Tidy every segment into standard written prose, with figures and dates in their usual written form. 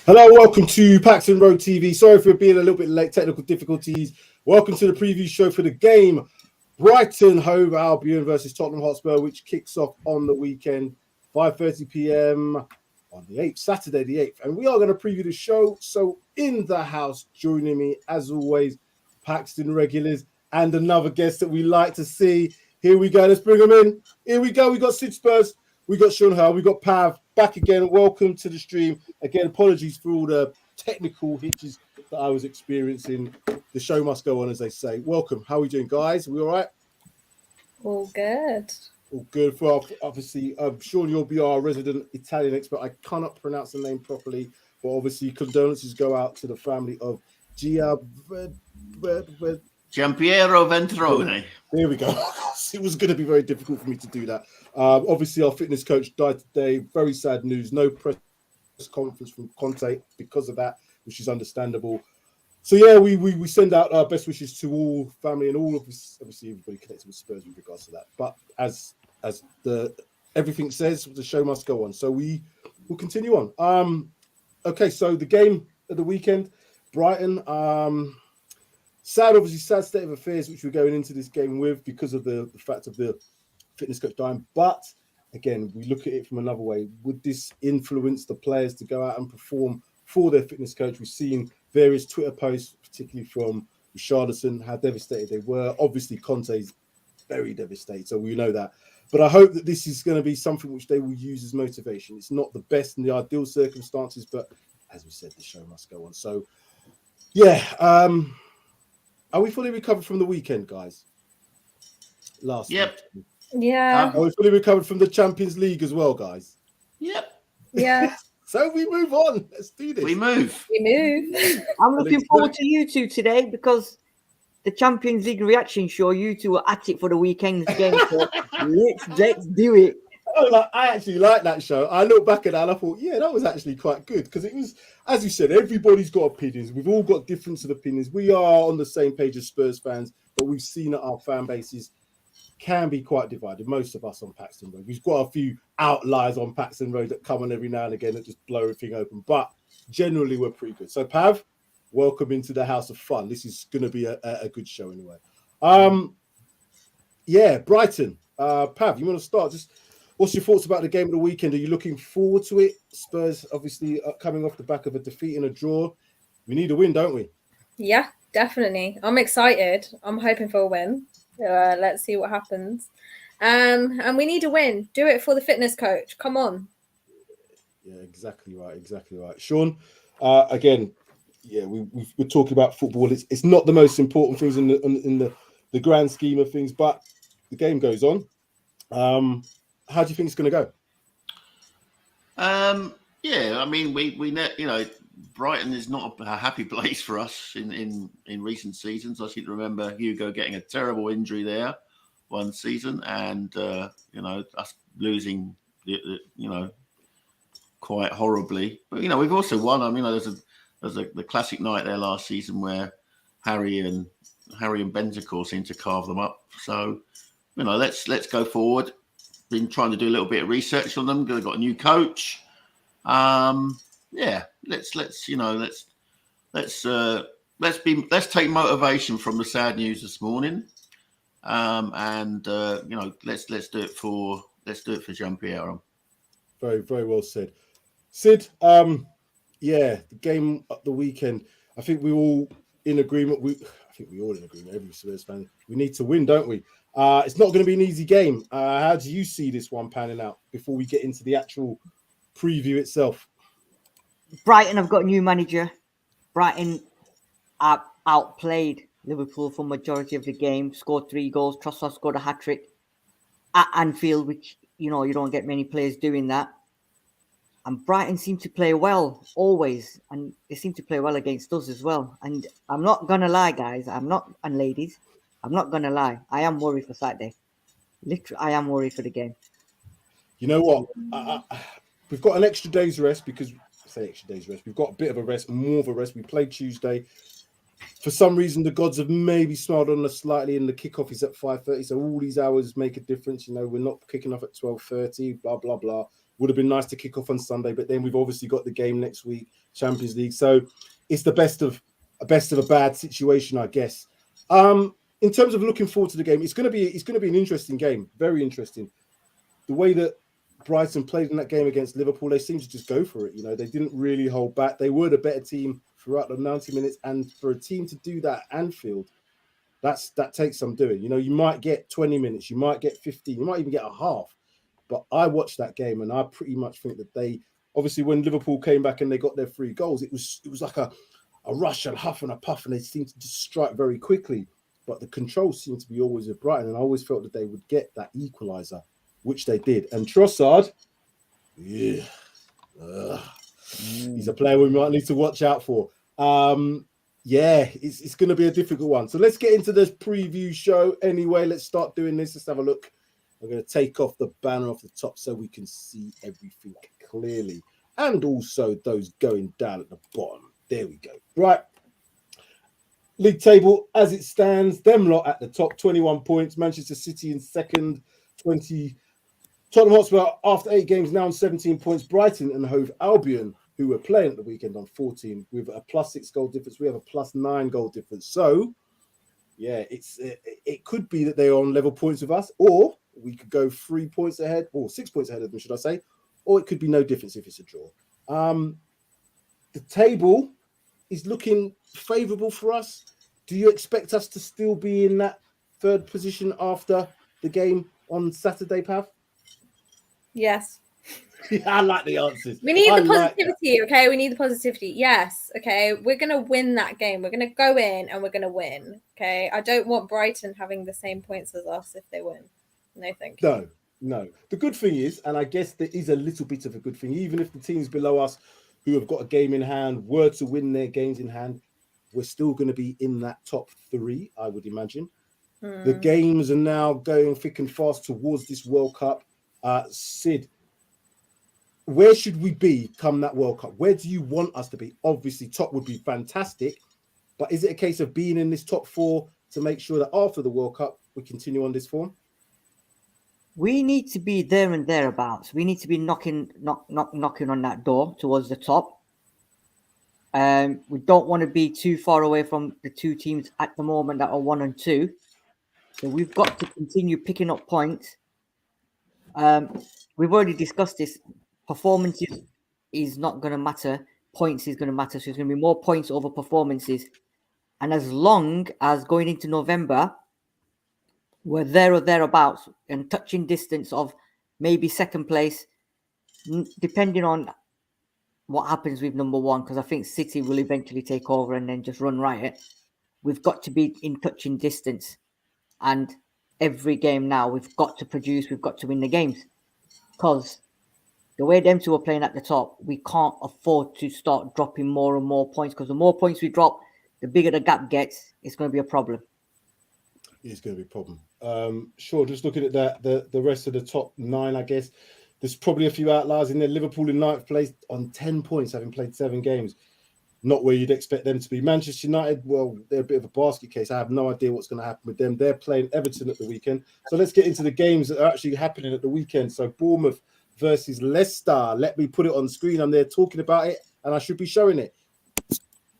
Hello, welcome to PAXTON ROAD TV. Sorry for being a little bit late, technical difficulties. Welcome to the preview show for the game Brighton hove Albion versus Tottenham Hotspur, which kicks off on the weekend, 5:30 p.m. on the 8th, Saturday the 8th. And we are going to preview the show. So in the house, joining me, as always, PAXTON regulars and another guest that we like to see. Here we go. Let's bring them in. Here we go. We got Spurs. We got Sean Hurl. We got Pav back again. Welcome to the stream. Again, apologies for all the technical hitches that I was experiencing. The show must go on, as they say. Welcome. How are we doing, guys? Are we all right? All good. All good. For obviously, Sean, you'll be our resident Italian expert. I cannot pronounce the name properly, but obviously, condolences go out to the family of Giampiero Ventrone. There we go. It was going to be very difficult for me to do that. Obviously, our fitness coach died today. Very sad news. No press conference from Conte because of that, which is understandable. So yeah, we send out our best wishes to all family and all of us, obviously everybody connected with Spurs with regards to that. But as the everything says, the show must go on. So we will continue on. Okay, so the game of the weekend, Brighton. Sad state of affairs which we're going into this game with because of the fact of the fitness coach dying. But again, we look at it from another way. Would this influence the players to go out and perform for their fitness coach? We've seen various Twitter posts, particularly from Richarlison, how devastated they were. Obviously, Conte's very devastated, so we know that. But I hope that this is going to be something which they will use as motivation. It's not the best in the ideal circumstances, but as we said, the show must go on. So, yeah. Are we fully recovered from the weekend, guys? Yep. Week. Yeah. Are we fully recovered from the Champions League as well, guys? Yep. Yeah. So we move on. Let's do this. We move. I'm looking forward to you two today because the Champions League reaction show, you two are at it for the weekend's game. So let's do it. I actually like that show. I look back at that and I thought, yeah, that was actually quite good because it was, as you said, everybody's got opinions. We've all got difference of opinions. We are on the same page as Spurs fans, but we've seen that our fan bases can be quite divided. Most of us on PAXTON Road. We've got a few outliers on PAXTON Road that come on every now and again that just blow everything open, but generally we're pretty good. So Pav, welcome into the house of fun. This is going to be a good show anyway. Yeah, Brighton. Pav, you want to start? Just what's your thoughts about the game of the weekend? Are you looking forward to it? Spurs, obviously, coming off the back of a defeat and a draw. We need a win, don't we? Yeah, definitely. I'm excited. I'm hoping for a win. Let's see what happens. And we need a win. Do it for the fitness coach. Come on. Yeah, exactly right. Sean, again, yeah, we're talking about football. It's not the most important things in the grand scheme of things, but the game goes on. How do you think it's going to go? Yeah, I mean, we you know, Brighton is not a happy place for us in recent seasons. I seem to remember Hugo getting a terrible injury there one season, and you know, us losing you know, quite horribly. But you know, we've also won. I mean, there's the classic night there last season where Harry and Bentancur seemed to carve them up. So you know, let's go forward. Been trying to do a little bit of research on them. They've got a new coach. Yeah, let's take motivation from the sad news this morning, and you know, let's do it for Giampiero. Very, very well said, Sid. Yeah, the game at the weekend. I think we're all in agreement. Every Spurs fan, we need to win, don't we? It's not going to be an easy game. How do you see this one panning out before we get into the actual preview itself? Brighton have got a new manager. Brighton outplayed Liverpool for majority of the game, scored 3 goals. Trossard scored a hat-trick at Anfield, which, you know, you don't get many players doing that. And Brighton seem to play well, always. And they seem to play well against us as well. And I'm not going to lie, guys. And ladies, I'm not going to lie. I am worried for Saturday. Literally, I am worried for the game. You know what? We've got an extra day's rest because... We've got a bit of a rest, more of a rest. We played Tuesday. For some reason, the gods have maybe smiled on us slightly, and the kickoff is at 5:30. So all these hours make a difference. You know, we're not kicking off at 12:30. Blah blah blah. Would have been nice to kick off on Sunday, but then we've obviously got the game next week, Champions League. So it's the best of a bad situation, I guess. In terms of looking forward to the game, it's going to be an interesting game, very interesting. The way that Brighton played in that game against Liverpool, they seemed to just go for it. You know, they didn't really hold back. They were the better team throughout the 90 minutes, and for a team to do that at Anfield, that takes some doing. You know, you might get 20 minutes, you might get 15, you might even get a half. But I watched that game, and I pretty much think that they obviously, when Liverpool came back and they got their 3 goals, it was like a rush and huff and a puff, and they seemed to just strike very quickly. But the control seemed to be always with Brighton, and I always felt that they would get that equaliser, which they did. And Trossard, he's a player we might need to watch out for. It's going to be a difficult one. So let's get into this preview show anyway. Let's start doing this. Let's have a look. I'm going to take off the banner off the top so we can see everything clearly. And also those going down at the bottom. There we go. Right. League table as it stands. Them lot at the top, 21 points. Manchester City in second, 20. Tottenham Hotspur after 8 games now on 17 points. Brighton and Hove Albion, who were playing at the weekend, on 14 with a +6 goal difference. We have a +9 goal difference. So, yeah, it could be that they're on level points with us, or we could go 3 points ahead, or 6 points ahead of them, should I say, or it could be no difference if it's a draw. The table is looking favourable for us. Do you expect us to still be in that 3rd position after the game on Saturday, Pav? Yes. I like the answers. We need the positivity, okay? We need the positivity. Yes, okay? We're going to win that game. We're going to go in and we're going to win, okay? I don't want Brighton having the same points as us if they win. No, thank you. No. The good thing is, and I guess there is a little bit of a good thing, even if the teams below us who have got a game in hand were to win their games in hand, we're still going to be in that top 3, I would imagine. The games are now going thick and fast towards this World Cup. Sid, where should we be come that World Cup? Where do you want us to be? Obviously, top would be fantastic, but is it a case of being in this top 4 to make sure that after the World Cup, we continue on this form? We need to be there and thereabouts. We need to be knocking on that door towards the top. We don't want to be too far away from the 2 teams at the moment that are 1 and 2. So we've got to continue picking up points. We've already discussed this. Performances is not going to matter. Points is going to matter. So it's going to be more points over performances. And as long as going into November, we're there or thereabouts and touching distance of maybe 2nd place, depending on what happens with number 1, because I think City will eventually take over and then just run riot. We've got to be in touching distance. And every game now, we've got to produce, we've got to win the games. Because the way them 2 are playing at the top, we can't afford to start dropping more and more points, because the more points we drop, the bigger the gap gets. It's going to be a problem. It's going to be a problem. Sure, just looking at that, the rest of the top 9, I guess, there's probably a few outliers in there. Liverpool in 9th place on 10 points, having played 7 games. Not where you'd expect them to be. Manchester United, well, they're a bit of a basket case. I have no idea what's going to happen with them. They're playing Everton at the weekend. So let's get into the games that are actually happening at the weekend. So Bournemouth versus Leicester. Let me put it on screen. I'm there talking about it, and I should be showing it.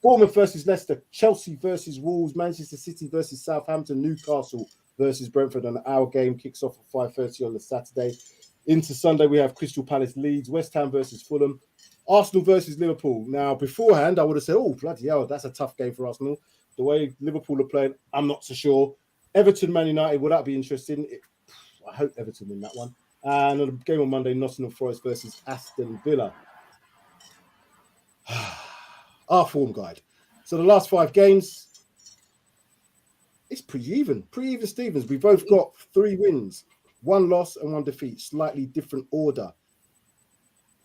Bournemouth versus Leicester. Chelsea versus Wolves. Manchester City versus Southampton. Newcastle versus Brentford. And our game kicks off at 5:30 on the Saturday. Into Sunday, we have Crystal Palace Leeds. West Ham versus Fulham. Arsenal versus Liverpool. Now, beforehand, I would have said, oh, bloody hell, that's a tough game for Arsenal. The way Liverpool are playing, I'm not so sure. Everton, Man United, will that be interesting? I hope Everton win that one. And a game on Monday, Nottingham Forest versus Aston Villa. Our form guide. So the last 5 games, it's pretty even. Pretty even, Stevens. We both got 3 wins, 1 loss and 1 defeat. Slightly different order.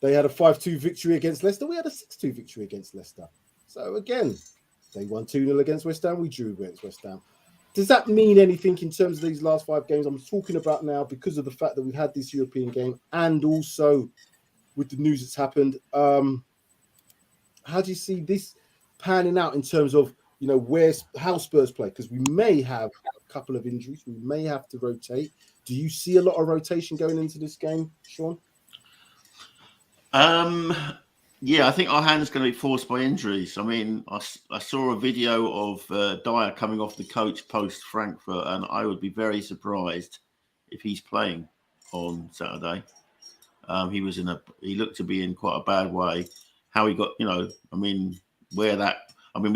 They had a 5-2 victory against Leicester. We had a 6-2 victory against Leicester. So again, they won 2-0 against West Ham. We drew against West Ham. Does that mean anything in terms of these last 5 games? I'm talking about now because of the fact that we've had this European game and also with the news that's happened. How do you see this panning out in terms of, you know, how Spurs play? Because we may have a couple of injuries. We may have to rotate. Do you see a lot of rotation going into this game, Sean? Yeah, I think our hand's going to be forced by injuries. I mean, I saw a video of Dyer coming off the coach post Frankfurt, and I would be very surprised if he's playing on Saturday. He looked to be in quite a bad way. How he got, we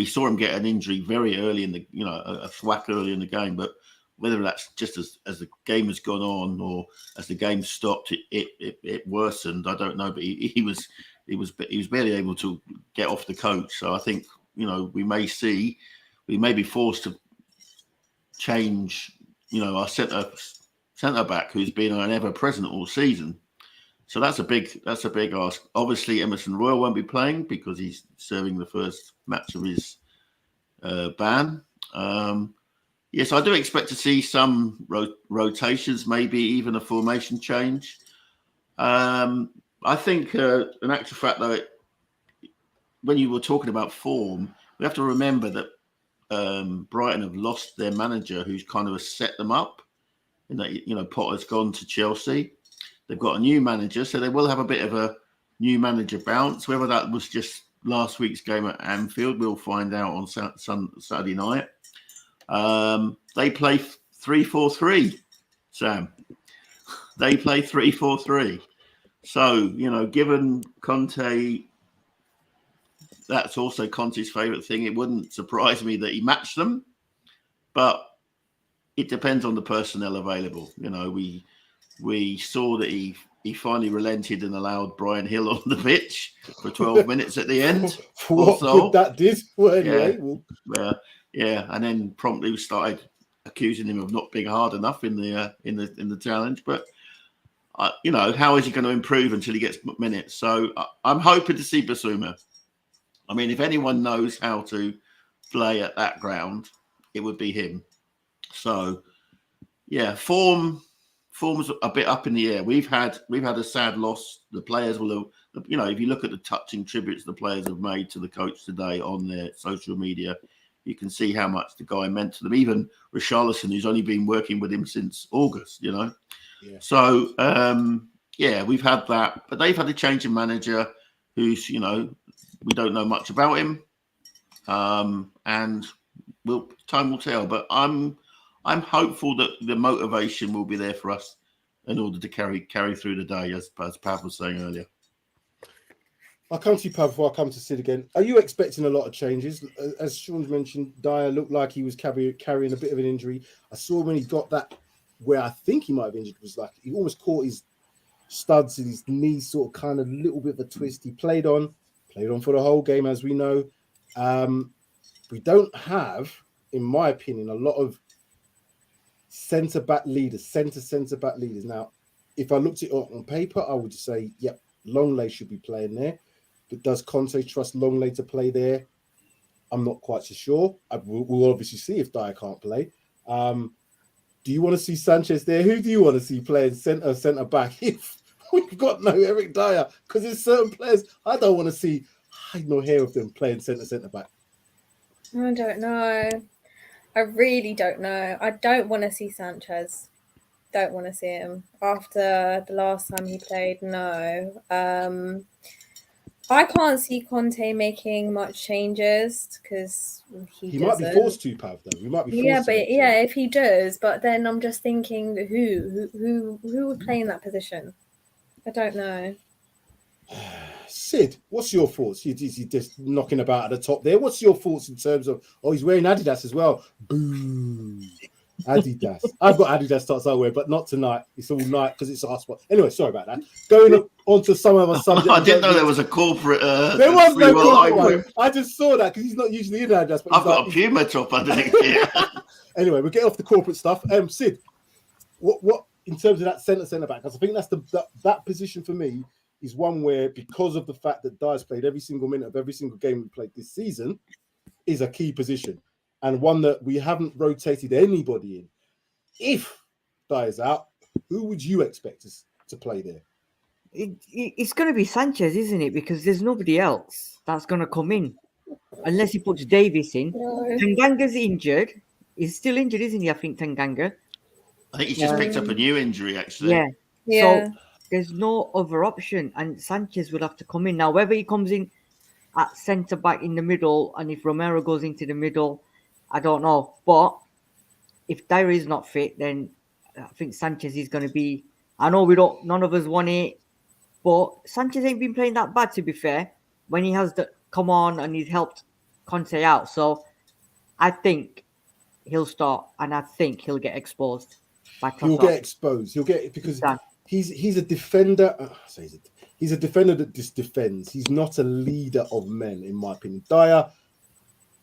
saw him get an injury very early in the, a thwack early in the game, but whether that's just as the game has gone on or as the game stopped, it worsened. I don't know, but he was barely able to get off the coach. So I think, we may be forced to change, our centre back who's been an ever present all season. So that's a big ask. Obviously, Emerson Royal won't be playing because he's serving the first match of his ban. Yes, I do expect to see some rotations, maybe even a formation change. I think, in actual fact, though, when you were talking about form, we have to remember that Brighton have lost their manager who's kind of set them up. In that, Potter's gone to Chelsea. They've got a new manager, so they will have a bit of a new manager bounce. Whether that was just last week's game at Anfield, we'll find out on Saturday night. They play 3-4-3, Sam. They play 3-4-3. So, given Conte, that's also Conte's favourite thing. It wouldn't surprise me that he matched them, but it depends on the personnel available. We saw that he finally relented and allowed Brian Hill on the pitch for 12 minutes at the end. For what good that did. Well, anyway. Yeah, and then promptly started accusing him of not being hard enough in the challenge. But how is he going to improve until he gets minutes? So I'm hoping to see Basuma. I mean, if anyone knows how to play at that ground, it would be him. So yeah, form's a bit up in the air. We've had a sad loss. The players will have, if you look at the touching tributes the players have made to the coach today on their social media, you can see how much the guy meant to them. Even Richarlison, who's only been working with him since August, Yeah. So, we've had that. But they've had a change in manager who's, we don't know much about him. And time will tell. But I'm hopeful that the motivation will be there for us in order to carry through the day, as Pav was saying earlier. I'll come to you, Pav, before I come to Sid again. Are you expecting a lot of changes? As Sean's mentioned, Dyer looked like he was carrying a bit of an injury. I saw when he got that, where I think he might have injured, was like he almost caught his studs and his knees sort of kind of a little bit of a twist. He played on for the whole game, as we know. We don't have, in my opinion, a lot of centre-back leaders. Now, if I looked at it on paper, I would say, yep, Longley should be playing there. But does Conte trust Longley to play there? I'm not quite so sure. We'll obviously see if Dyer can't play. Do you want to see Sanchez there? Who do you want to see playing centre back if we've got no Eric Dyer? Because there's certain players I don't want to see hide no hair of them playing centre back. I don't know. I really don't know. I don't want to see Sanchez. Don't want to see him after the last time he played. No. I can't see Conte making much changes because he might be forced to, Pav. Though we might be forced. Yeah, but if he does, but then I'm just thinking who would play in that position? I don't know. Sid, what's your thoughts? Is he just knocking about at the top there? What's your thoughts in terms of? Oh, he's wearing Adidas as well. Boo. Adidas. I've got Adidas socks I wear, but not tonight. It's all night because it's a hotspot. Anyway, sorry about that. Going on to some other subject. I didn't know there was a corporate. There was no corporate one. I just saw that because he's not usually in Adidas. But I've got a Puma top underneath here. Anyway, we'll get off the corporate stuff. Sid, what in terms of that centre back? Because I think that's that position for me is one where, because of the fact that Dyer's played every single minute of every single game we played this season, is a key position. And one that we haven't rotated anybody in. If Dyer's out, who would you expect to play there? It's going to be Sanchez, isn't it? Because there's nobody else that's going to come in. Unless he puts Davis in. No. Tanganga's injured. He's still injured, isn't he? I think Tanganga. I think he's just picked up a new injury, actually. Yeah. So there's no other option, and Sanchez will have to come in now. Whether he comes in at centre back in the middle, and if Romero goes into the middle, I don't know. But if Dyer is not fit, then I think Sanchez is going to be. I know none of us want it, but Sanchez ain't been playing that bad, to be fair. When he has come on and he's helped Conte out, so I think he'll start, and I think he'll get exposed by Trossard. He'll get exposed. He'll get because he's a defender. He's a defender that just defends. He's not a leader of men, in my opinion. Dyer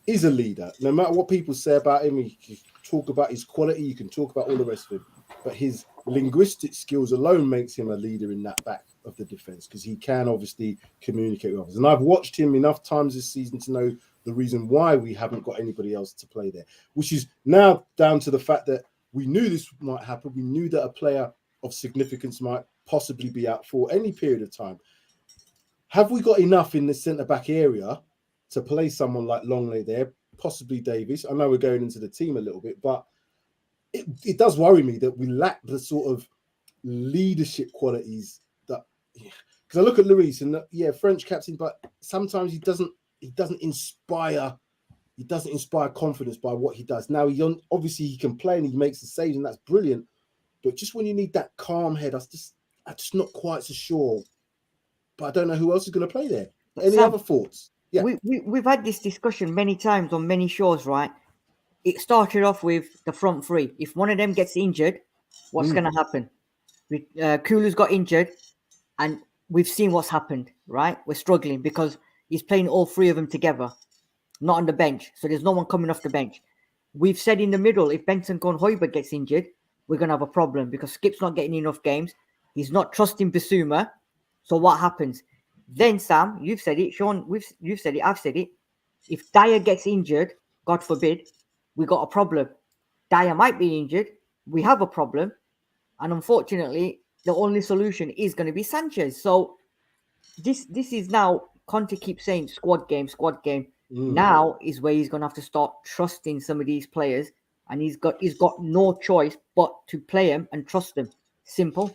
is a leader. No matter what people say about him, you can talk about his quality, you can talk about all the rest of him. But his linguistic skills alone makes him a leader in that back of the defense, because he can obviously communicate with others. And I've watched him enough times this season to know the reason why we haven't got anybody else to play there, which is now down to the fact that we knew this might happen. We knew that a player of significance might possibly be out for any period of time. Have we got enough in the centre-back area to play someone like Longley there, possibly Davies? I know we're going into the team a little bit, but it does worry me that we lack the sort of leadership qualities that, because I look at Lloris and French captain, but sometimes he doesn't inspire confidence by what he does. Now obviously he can play and he makes the saves and that's brilliant, but just when you need that calm head, I'm just not quite so sure. But I don't know who else is going to play there. Any other thoughts? Yeah, we've had this discussion many times on many shows, right? It started off with the front three. If one of them gets injured, what's going to happen? Kulu's got injured, and we've seen what's happened, right? We're struggling because he's playing all three of them together, not on the bench. So there's no one coming off the bench. We've said in the middle, if Bentancur and Højbjerg gets injured, we're going to have a problem because Skip's not getting enough games. He's not trusting Bissouma. So what happens? Then, Sam, you've said it. Sean, you've said it. I've said it. If Dyer gets injured, God forbid, we got a problem. Dyer might be injured. We have a problem. And unfortunately, the only solution is going to be Sanchez. So this is now, Conte keeps saying squad game. Now is where he's going to have to start trusting some of these players. And he's got no choice but to play them and trust them. Simple.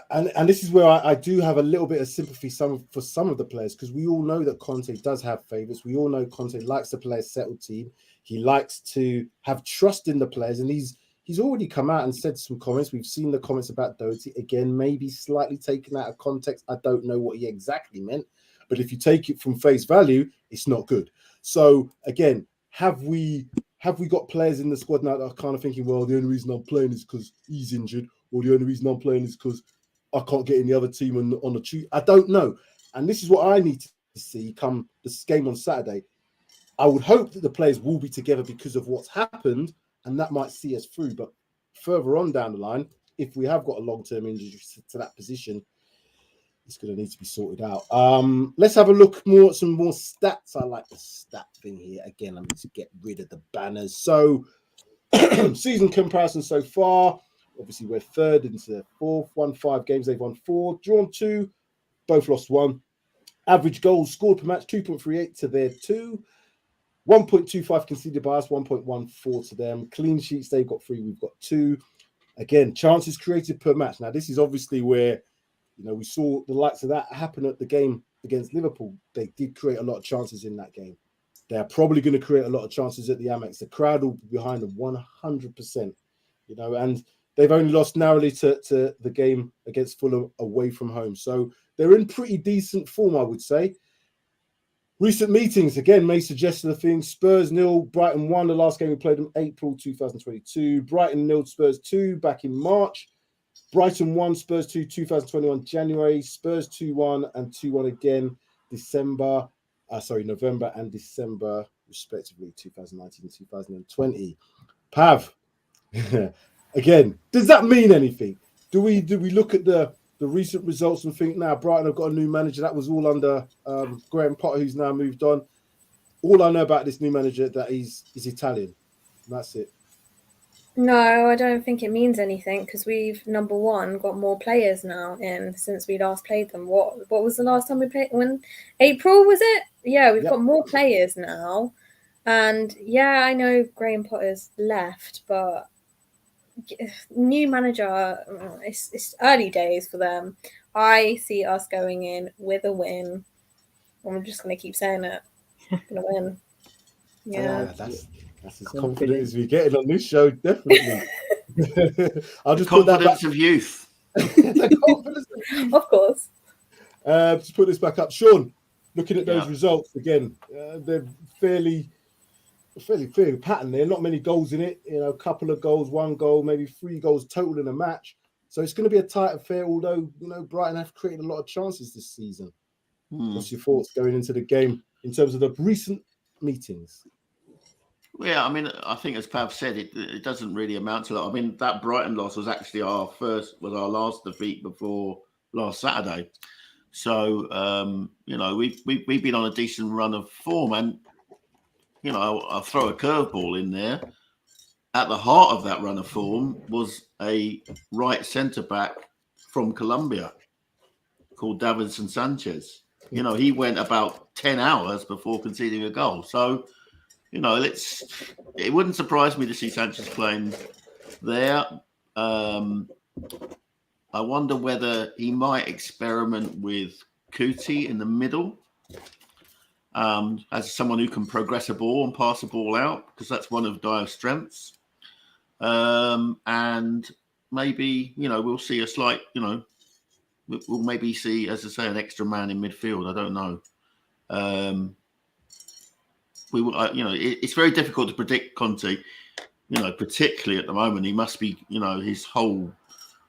And this is where I do have a little bit of sympathy for some of the players, because we all know that Conte does have favourites. We all know Conte likes to play a settled team. He likes to have trust in the players, and he's already come out and said some comments. We've seen the comments about Doty, again, maybe slightly taken out of context. I don't know what he exactly meant, but if you take it from face value, it's not good. So again, have we got players in the squad now that are kind of thinking, well, the only reason I'm playing is because he's injured, or the only reason I'm playing is because I can't get in the other team on the Tuesday? I don't know. And this is what I need to see come this game on Saturday. I would hope that the players will be together because of what's happened, and that might see us through. But further on down the line, if we have got a long-term injury to that position, it's going to need to be sorted out. Let's have a look at some more stats. I like the stat thing here. Again, I need to get rid of the banners. So, season comparison so far. Obviously, we're third into fourth. Won 5 games. They've won 4. Drawn 2. Both lost 1. Average goals scored per match, 2.38 to their 2. 1.25 conceded by us, 1.14 to them. Clean sheets, they've got 3. We've got 2. Again, chances created per match. Now, this is obviously where, we saw the likes of that happen at the game against Liverpool. They did create a lot of chances in that game. They're probably going to create a lot of chances at the Amex. The crowd will be behind them 100%. And they've only lost narrowly to the game against Fulham away from home. So they're in pretty decent form, I would say. Recent meetings, again, may suggest the thing. Spurs 0, Brighton 1. The last game we played in April 2022. Brighton 0, Spurs 2 back in March. Brighton 1, Spurs 2, 2021 January. Spurs 2-1 and 2-1 again November and December, respectively, 2019 and 2020. Pav, again, does that mean anything? Do we look at the recent results and think, now Brighton have got a new manager? That was all under Graham Potter, who's now moved on. All I know about this new manager that he's Italian. That's it. No, I don't think it means anything, because we've, number one, got more players now in since we last played them. What was the last time we played? When? April, was it? Yeah, we've got more players now. And yeah, I know Graham Potter's left, but new manager, it's early days for them. I see us going in with a win. I'm just going to keep saying it. Going to win. Yeah. That's as confident as we get on this show, definitely. I'll just put that back. Of youth. The confidence of youth. Of course. Just put this back up. Sean, looking at those results again, they're fairly pattern there. Not many goals in it. A couple of goals, 1 goal, maybe 3 goals total in a match. So it's going to be a tight affair, although, Brighton have created a lot of chances this season. What's your thoughts going into the game in terms of the recent meetings? Yeah, I mean, I think as Pav said, it doesn't really amount to a lot. I mean, that Brighton loss was actually our last defeat before last Saturday. So, we've been on a decent run of form, and, I'll throw a curveball in there. At the heart of that run of form was a right centre-back from Colombia called Davinson Sanchez. He went about 10 hours before conceding a goal. So, it wouldn't surprise me to see Sanchez playing there. I wonder whether he might experiment with Kuti in the middle as someone who can progress a ball and pass a ball out, because that's one of Dier's strengths. And maybe, we'll see a slight, we'll maybe see, as I say, an extra man in midfield. I don't know. It's very difficult to predict Conte, particularly at the moment. He must be, his whole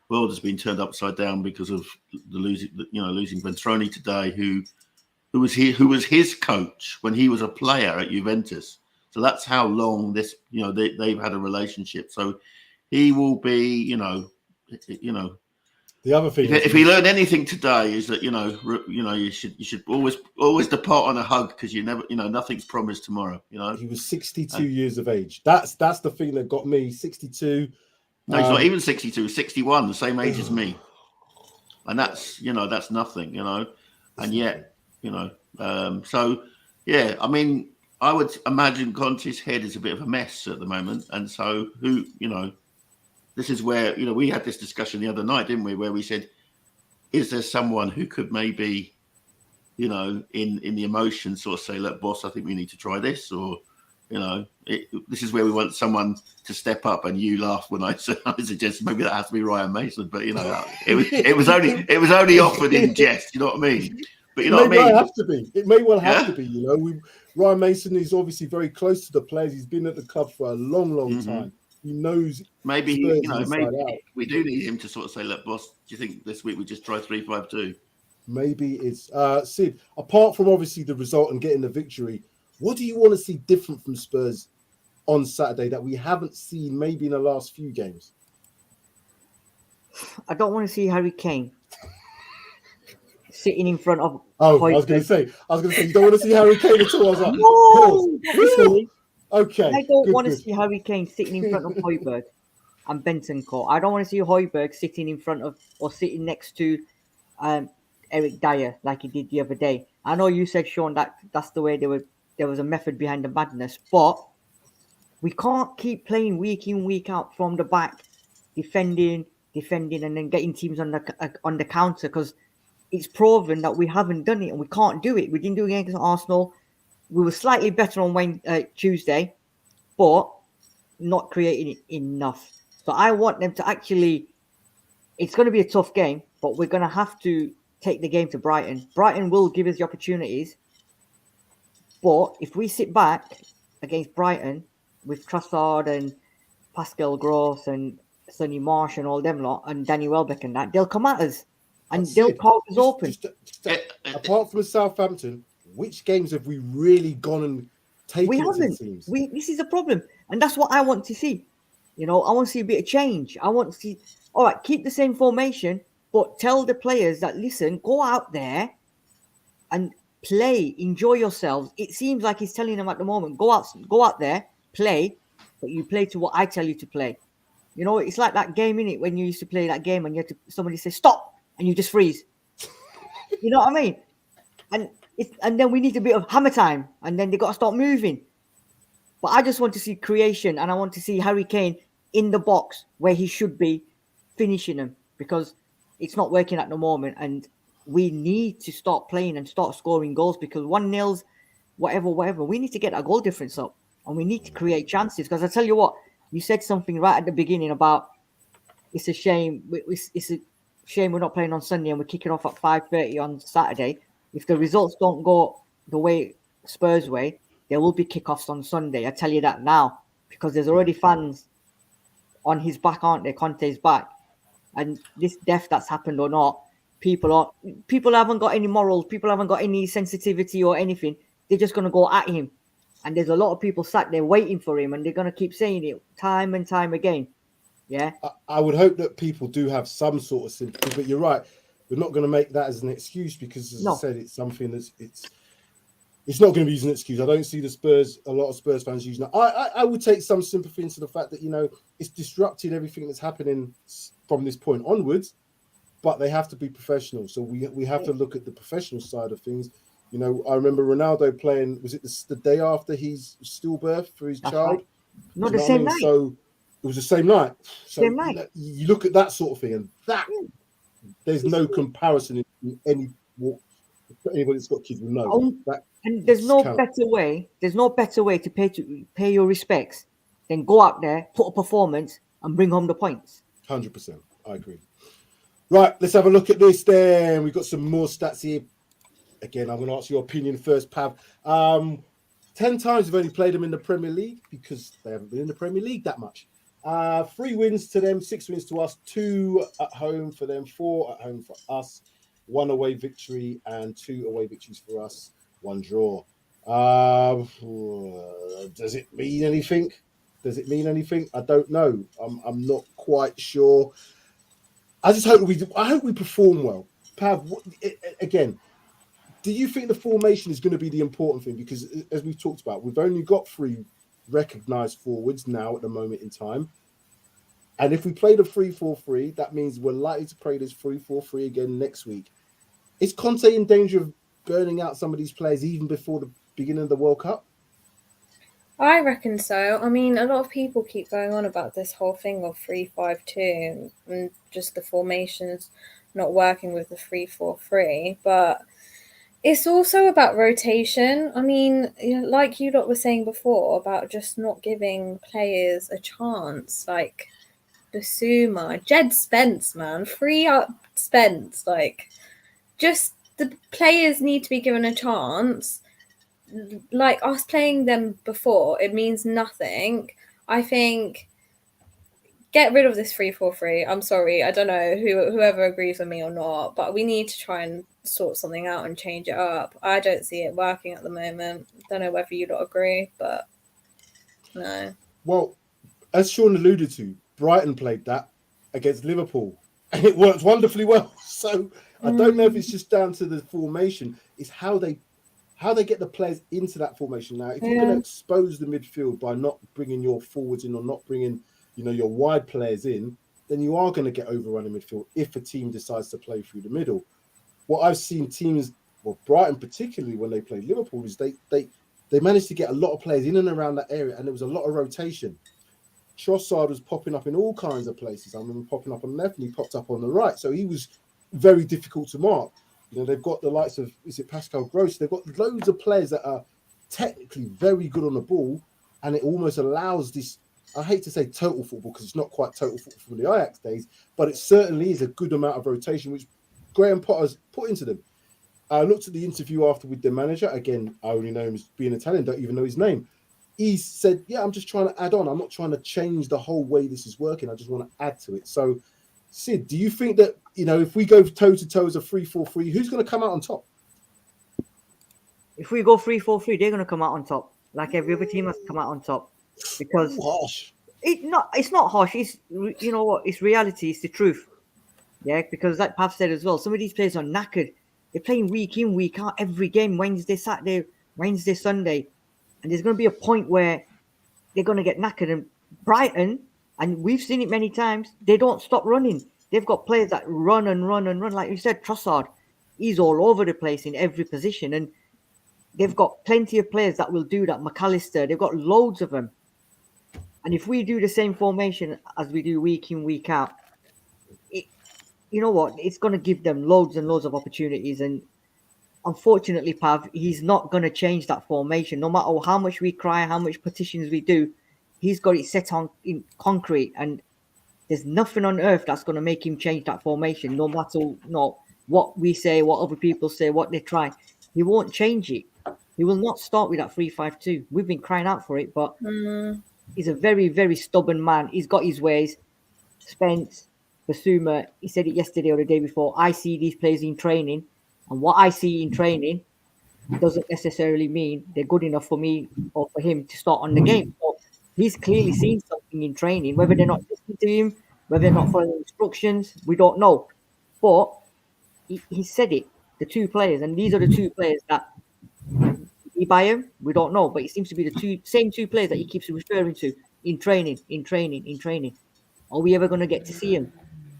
world has been turned upside down because of losing Ventroni today, who was his coach when he was a player at Juventus. So that's how long this, they've had a relationship. So he will be, The other thing, if he learned anything today, is that you should always depart on a hug, because you never, nothing's promised tomorrow. He was 62 years of age. That's the thing that got me. 62. No, he's not even 62. 61, the same age as me. And that's that's nothing. And yet so yeah. I mean, I would imagine Conte's head is a bit of a mess at the moment, and so this is where, we had this discussion the other night, didn't we? Where we said, is there someone who could maybe, in the emotion sort of say, look, boss, I think we need to try this, or, this is where we want someone to step up. And you laughed when I suggested maybe that has to be Ryan Mason, but it was only offered in jest. You know what I mean? But It may well have to be. It may well have to be. Ryan Mason is obviously very close to the players. He's been at the club for a long, long time. He knows. Maybe we do need him to sort of say, look, boss, do you think this week we just try 3-5-2? Maybe it's Sid. Apart from obviously the result and getting the victory, what do you want to see different from Spurs on Saturday that we haven't seen maybe in the last few games? I don't want to see Harry Kane sitting in front of. Oh, Hoyt. I was going to say, you don't want to see Harry Kane at all. I was like, no. Okay. I don't want to see Harry Kane sitting in front of Højbjerg and Bentancur. I don't want to see Højbjerg sitting in front of or sitting next to Eric Dyer like he did the other day. I know you said, Sean, that's the way there was a method behind the madness, but we can't keep playing week in, week out from the back, defending, and then getting teams on the counter, because it's proven that we haven't done it and we can't do it. We didn't do it against Arsenal. We were slightly better on Tuesday, but not creating enough. So I want them to actually, it's going to be a tough game, but we're going to have to take the game to Brighton. Brighton will give us the opportunities, but if we sit back against Brighton with Trossard and Pascal Gross and Sonny Marsh and all them lot and Danny Welbeck and that, they'll come at us and they'll carve us open. Apart from Southampton, which games have we really gone and taken? We haven't. This is a problem, and that's what I want to see. I want to see a bit of change. I want to see, all right, keep the same formation, but tell the players that, listen, go out there and play, enjoy yourselves. It seems like he's telling them at the moment, go out there, play, but you play to what I tell you to play. It's like that game, innit, when you used to play that game and somebody says stop and you just freeze. You know what I mean? And then we need a bit of hammer time, and then they got to start moving. But I just want to see creation, and I want to see Harry Kane in the box where he should be finishing them, because it's not working at the moment. And we need to start playing and start scoring goals, because 1-0, whatever, we need to get our goal difference up and we need to create chances. Because I tell you what, you said something right at the beginning about it's a shame. It's a shame we're not playing on Sunday and we're kicking off at 5:30 on Saturday. If the results don't go the way Spurs way, there will be kickoffs on Sunday. I tell you that now, because there's already fans on his back, aren't they? Conte's back. And this death that's happened or not, people haven't got any morals, people haven't got any sensitivity or anything. They're just going to go at him. And there's a lot of people sat there waiting for him, and they're going to keep saying it time and time again. Yeah. I would hope that people do have some sort of sympathy, but you're right. We're not going to make that as an excuse, because, as I said, it's something that's it's not going to be used as an excuse. I don't see a lot of Spurs fans using it. I would take some sympathy into the fact that, it's disrupted everything that's happening from this point onwards, but they have to be professional. So we have to look at the professional side of things. I remember Ronaldo playing, was it the day after his stillbirth for his child? Right. Not the same night. So it was the same night. So same night. You look at that sort of thing, and there's no comparison in any walk. Anybody that's got kids will know that. And there's no better way. There's no better way to pay your respects than go out there, put a performance, and bring home the points. 100%. I agree. Right, let's have a look at this then. We've got some more stats here. Again, I'm going to ask your opinion first, Pav. 10 times we've only played them in the Premier League, because they haven't been in the Premier League that much. 3 wins to them, 6 wins to us, 2 at home for them, 4 at home for us, 1 away victory and 2 away victories for us, 1 draw. Does it mean anything? I don't know. I'm not quite sure. I just hope we perform well. Pav, again, do you think the formation is going to be the important thing? Because, as we've talked about, we've only got 3 recognised forwards now at the moment in time. And if we play the 3-4-3, that means we're likely to play this 3-4-3 again next week. Is Conte in danger of burning out some of these players even before the beginning of the World Cup? I reckon so. I mean, a lot of people keep going on about this whole thing of 3-5-2 and just the formations not working with the 3-4-3, but it's also about rotation. I mean, like you lot were saying before about just not giving players a chance, like Basuma, Jed Spence, man, free up Spence. Like, just the players need to be given a chance. Like us playing them before, it means nothing. I think get rid of this 3-4-3. I'm sorry, I don't know whoever agrees with me or not, but we need to try and sort something out and change it up. I don't see it working at the moment. Don't know whether you don't agree, but no. Well, as Sean alluded to, Brighton played that against Liverpool, and it worked wonderfully well. So I don't know if it's just down to the formation. It's how they get the players into that formation. Now, if you're going to expose the midfield by not bringing your forwards in or not bringing, your wide players in, then you are going to get overrun in midfield if a team decides to play through the middle. What I've seen teams, well, Brighton particularly when they played Liverpool, is they managed to get a lot of players in and around that area, and there was a lot of rotation. Trossard was popping up in all kinds of places. I remember popping up on the left and he popped up on the right. So he was very difficult to mark. They've got the likes of, is it Pascal Gross? They've got loads of players that are technically very good on the ball, and it almost allows this, I hate to say total football because it's not quite total football from the Ajax days, but it certainly is a good amount of rotation, which Graham Potter's put into them. I looked at the interview after with the manager. Again, I only know him as being Italian, don't even know his name. He said, I'm just trying to add on. I'm not trying to change the whole way this is working. I just want to add to it. So, Sid, do you think that, if we go toe-to-toe as a 3-4-3, who's going to come out on top? If we go 3-4-3, they're going to come out on top. Like every other team has come out on top. Because it's not harsh. It's, it's reality. It's the truth. Yeah, because like Pav said as well, some of these players are knackered. They're playing week in, week out, every game, Wednesday, Saturday, Wednesday, Sunday. And there's going to be a point where they're going to get knackered. And Brighton, and we've seen it many times, they don't stop running. They've got players that run and run and run. Like you said, Trossard, he's all over the place in every position. And they've got plenty of players that will do that. McAllister, they've got loads of them. And if we do the same formation as we do week in, week out, you know what? It's going to give them loads and loads of opportunities. And unfortunately, Pav, he's not going to change that formation. No matter how much we cry, how much petitions we do, he's got it set on in concrete. And there's nothing on earth that's going to make him change that formation, no matter what we say, what other people say, what they try. He won't change it. He will not start with that 3-5-2. We've been crying out for it, but he's a very, very stubborn man. He's got his ways. Spence, Basuma, he said it yesterday or the day before. I see these players in training, and what I see in training doesn't necessarily mean they're good enough for me or for him to start on the game. So he's clearly seen something in training, whether they're not listening to him, whether they're not following instructions, we don't know. But he said it, the two players, and these are the two players that he buy him, we don't know, but it seems to be the same two players that he keeps referring to in training. Are we ever going to get to see him?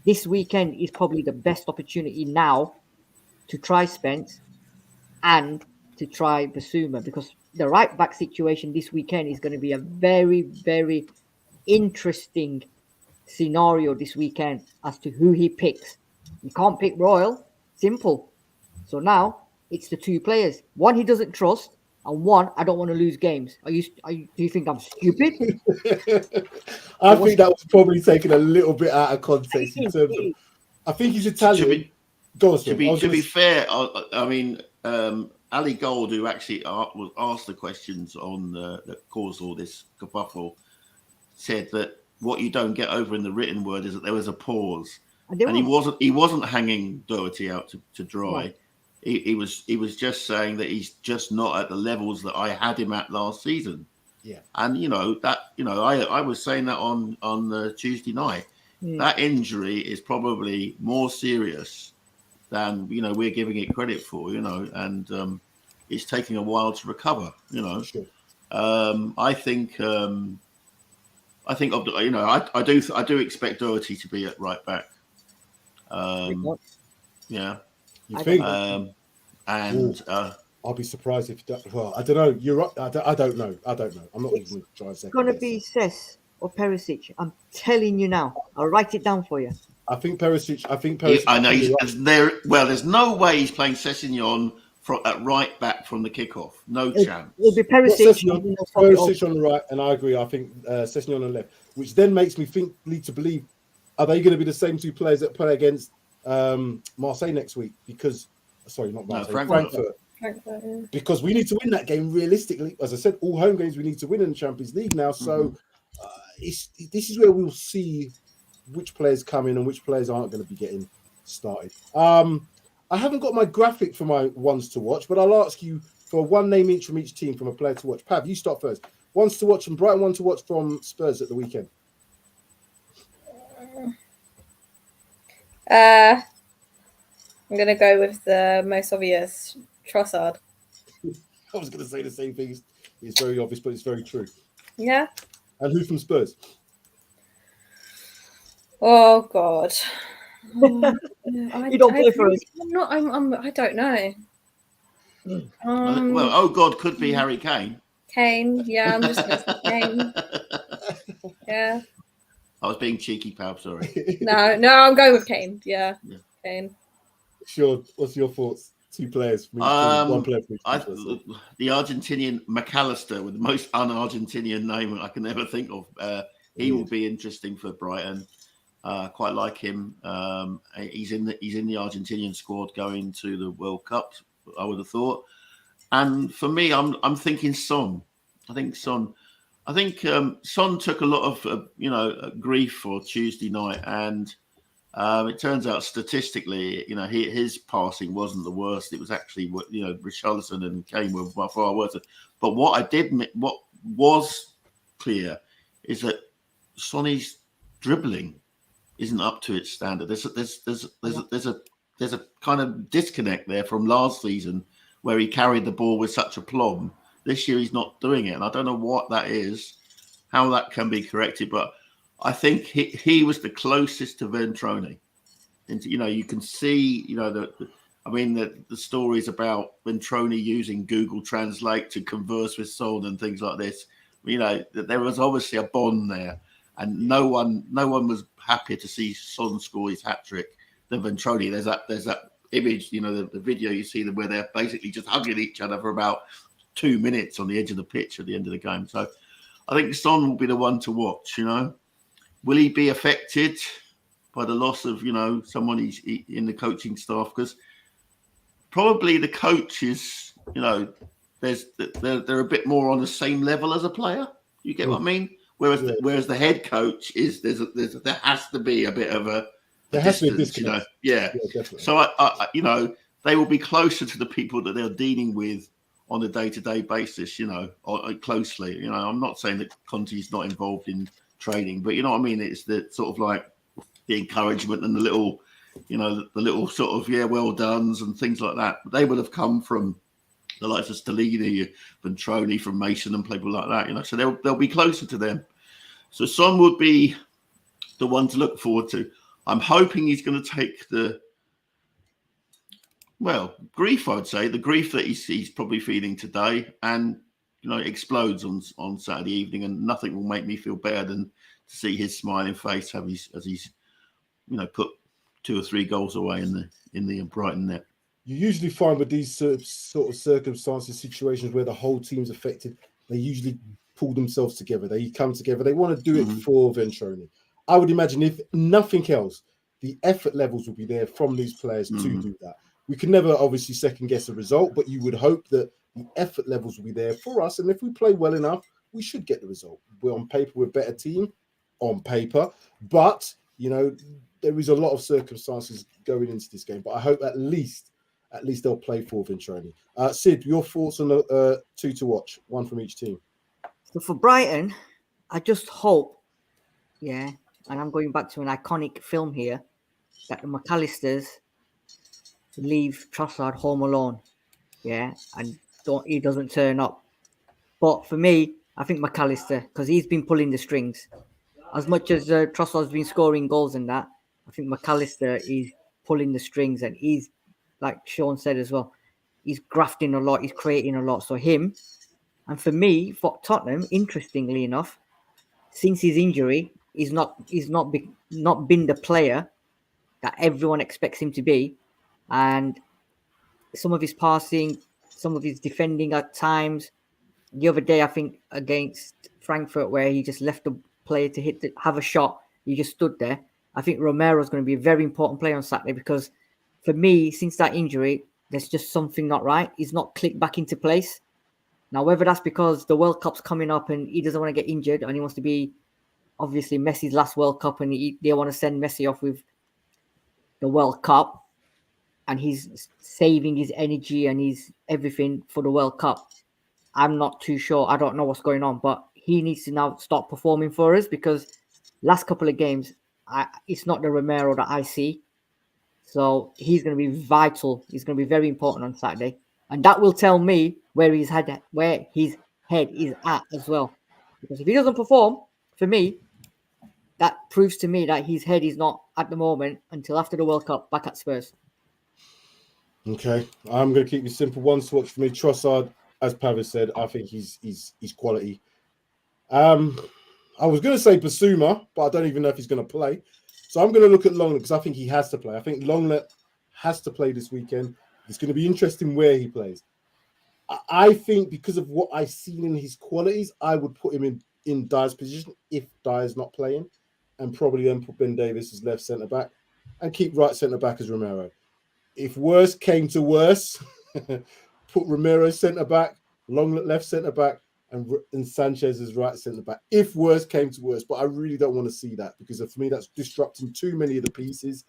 This weekend is probably the best opportunity now to try Spence and to try Basuma, because the right back situation this weekend is going to be a very, very interesting scenario this weekend as to who he picks. You can't pick Royal, simple. So now it's the two players. One he doesn't trust, and one I don't want to lose games. Do you think I'm stupid? I think that was probably taken a little bit out of context in terms of. I think he's Italian. To be fair, I mean, Ali Gold, who actually was asked the questions on that caused all this kerfuffle, said that what you don't get over in the written word is that there was a pause, and he wasn't hanging Doherty out to dry. No. He was just saying that he's just not at the levels that I had him at last season. Yeah, and I was saying that on Tuesday night. That injury is probably more serious than we're giving it credit for. And it's taking a while to recover. Sure. I do expect Doherty to be at right back. Yeah. You think? I'll be surprised if. Well, I don't know. You're right. I don't know. I'm not even trying to say. It's gonna be Cess or Perisic. I'm telling you now. I'll write it down for you. I think Perisic. I know he's there. Well, there's no way he's playing Sessegnon at right back from the kickoff. No chance. It'll be Perisic on the right, and I agree. I think Sessegnon on the left, which then makes me lead to believe: are they going to be the same two players that play against Marseille next week? Because not Marseille, Frankfurt. Yeah. Because we need to win that game realistically. As I said, all home games we need to win in the Champions League now. So this is where we'll see which players come in and which players aren't going to be getting started. I haven't got my graphic for my ones to watch, but I'll ask you for one name each from each team from a player to watch. Pav, you start first. Ones to watch from Brighton, one to watch from Spurs at the weekend. I'm going to go with the most obvious, Trossard. I was going to say the same thing. It's very obvious, but it's very true. Yeah. And who from Spurs? Oh, God. You don't play for us. I don't know. Well, oh, God, could be Harry Kane. Kane, yeah, I'm just going to say Kane. Yeah. I was being cheeky, pal, sorry. No, I'm going with Kane. Yeah. Kane. Sure. What's your thoughts? Two players. One player for each. The Argentinian McAllister with the most un-Argentinian name I can ever think of. He will be interesting for Brighton. Quite like him. He's in the Argentinian squad going to the World Cup, I would have thought. And for me, I'm thinking Son. I think Son took a lot of grief for Tuesday night, and it turns out statistically, his passing wasn't the worst. It was actually Richarlison and Kane were by far worse. But what was clear is that Sonny's dribbling isn't up to its standard. There's a kind of disconnect there from last season where he carried the ball with such aplomb. This year he's not doing it, and I don't know what that is, how that can be corrected. But I think he was the closest to Ventrone. And you can see, the stories about Ventrone using Google Translate to converse with Son and things like this. You know, that there was obviously a bond there, and no one was happier to see Son score his hat trick than Ventroni. There's that image, you know, the video you see them where they're basically just hugging each other for about 2 minutes on the edge of the pitch at the end of the game. So I think Son will be the one to watch. You know, will he be affected by the loss of, you know, someone he's in the coaching staff? Because probably the coach is, you know, they're a bit more on the same level as a player. You get what I mean? Whereas the head coach is there has to be a bit of a distance, you know. Yeah definitely. So I you know, they will be closer to the people that they're dealing with on a day-to-day basis, you know, or closely. You know, I'm not saying that Conte's not involved in training, but you know what I mean. It's the sort of like the encouragement and the little, you know, the little sort of well done's and things like that. They would have come from the likes of Stellini, Ventroni, from Mason and people like that, you know. So they'll be closer to them. So Son would be the one to look forward to. I'm hoping he's going to take the grief, I'd say, the grief that he's probably feeling today, and you know, explodes on Saturday evening, and nothing will make me feel better than to see his smiling face as he's you know, put 2 or 3 goals away in the Brighton net. You usually find with these sort of circumstances, situations where the whole team's affected, they usually pull themselves together. They come together. They want to do it for Ventroni. I would imagine, if nothing else, the effort levels will be there from these players to do that. We can never obviously second guess a result, but you would hope that the effort levels will be there for us. And if we play well enough, we should get the result. We're on paper, we're a better team on paper, but you know, there is a lot of circumstances going into this game. But I hope at least they'll play for Ventroni. Sid, your thoughts on the 2 to watch, one from each team? So for Brighton, I just hope, and I'm going back to an iconic film here, that the McAllisters leave Trossard home alone, and he doesn't turn up. But for me, I think McAllister, because he's been pulling the strings. As much as Trossard's been scoring goals and that, I think McAllister is pulling the strings, and he's, like Sean said as well, he's grafting a lot, he's creating a lot. So him, and for me, for Tottenham, interestingly enough, since his injury, he's not been the player that everyone expects him to be. And some of his passing, some of his defending at times. The other day, I think against Frankfurt, where he just left the player to have a shot, he just stood there. I think Romero's going to be a very important player on Saturday, because for me, since that injury, there's just something not right. He's not clicked back into place. Now, whether that's because the World Cup's coming up and he doesn't want to get injured and he wants to be, obviously, Messi's last World Cup, and they want to send Messi off with the World Cup, and he's saving his energy and his everything for the World Cup. I'm not too sure. I don't know what's going on, but he needs to now start performing for us, because last couple of games, it's not the Romero that I see. So he's going to be vital. He's going to be very important on Saturday. And that will tell me where his head is at as well. Because if he doesn't perform, for me, that proves to me that his head is not at the moment until after the World Cup back at Spurs. Okay, I'm going to keep it simple. One to watch for me. Trossard, as Pavis said, I think he's quality. I was going to say Basuma, but I don't even know if he's going to play. So I'm going to look at Longlet, because I think he has to play. I think Longlet has to play this weekend. It's going to be interesting where he plays. I think because of what I've seen in his qualities, I would put him in Dyer's position if Dyer's not playing, and probably then put Ben Davies as left centre-back and keep right centre-back as Romero. If worse came to worse, put Romero centre-back, Longlet left centre-back, and Sanchez as right centre-back, if worse came to worse. But I really don't want to see that, because for me, that's disrupting too many of the pieces,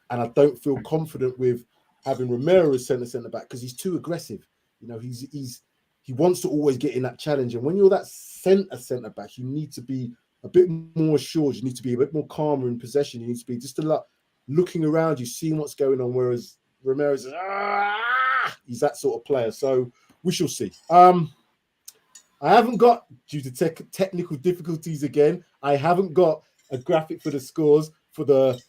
and I don't feel confident with having Romero as centre-back, because he's too aggressive. You know, he wants to always get in that challenge. And when you're that centre-back, you need to be a bit more assured. You need to be a bit more calmer in possession. You need to be just a lot looking around you, seeing what's going on. Whereas Romero's, he's that sort of player. So we shall see. I haven't got, due to technical difficulties again, I haven't got a graphic for the scores for the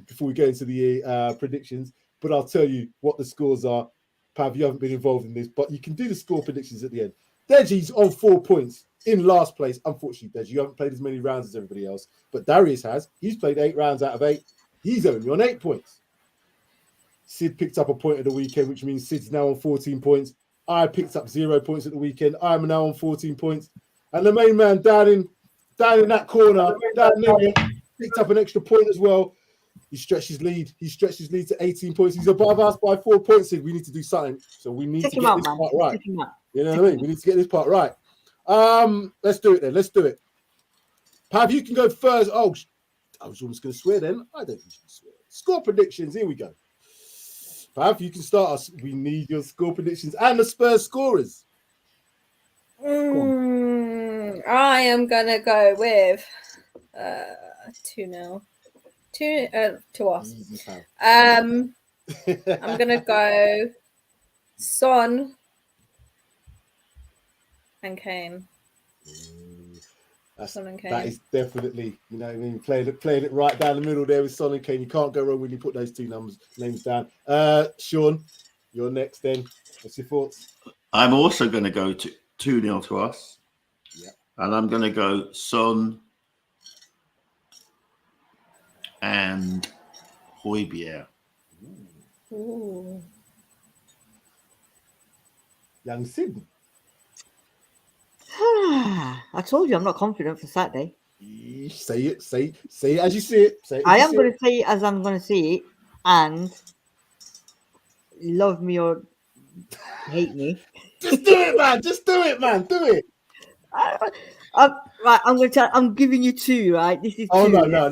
before we go into the predictions. But I'll tell you what the scores are. Pav, you haven't been involved in this, but you can do the score predictions at the end. Deji's on 4 points. in last place. Unfortunately, Deji, you haven't played as many rounds as everybody else, but Darius has. He's played 8 rounds out of 8. He's only on 8 points. Sid picked up a point at the weekend, which means Sid's now on 14 points. I picked up 0 points at the weekend. I'm now on 14 points. And the main man down in that corner, down there, picked up an extra point as well. He stretched his lead. He stretched his lead to 18 points. He's above us by 4 points. Sid, we need to do something. So we need to get this part right. You know what I mean? We need to get this part right. Let's do it then. Let's do it. Pav, you can go first. Oh, I was almost going to swear then. I don't think you should swear. Score predictions. Here we go. Pav, you can start us. We need your score predictions and the Spurs scorers. I am going to go with 2-0. 2 to us. I'm going to go Son and Kane. That is definitely, you know what I mean, playing it right down the middle there with Son and Kane. You can't go wrong when you put those two names down. Sean, you're next then. What's your thoughts? I'm also going to go to 2-0 to us. Yeah. And I'm going to go Son and Hotspur. Ooh. Young Sid. I told you I'm not confident for Saturday. Say it as you see it. I am going to say it as I'm going to see it, and love me or hate me. Just do it, man. Just do it, man. Do it. Right, I'm giving you 2. Right, this is 2. Oh no. No.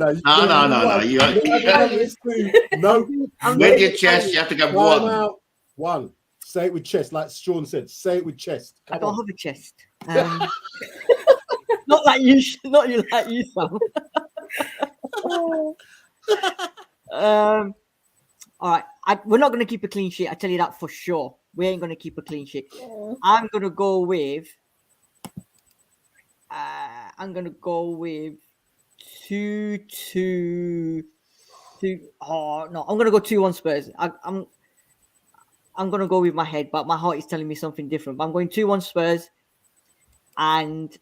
With your chest, you have to go 1. 1. Say it with chest, like Sean said. Say it with chest. I don't have a chest. Not like you, Sam. All right, we're not going to keep a clean sheet. I tell you that for sure. We ain't going to keep a clean sheet. I'm going to go with. 2-2. Oh no, I'm going to go 2-1 Spurs. I'm going to go with my head, but my heart is telling me something different. But I'm going 2-1 Spurs and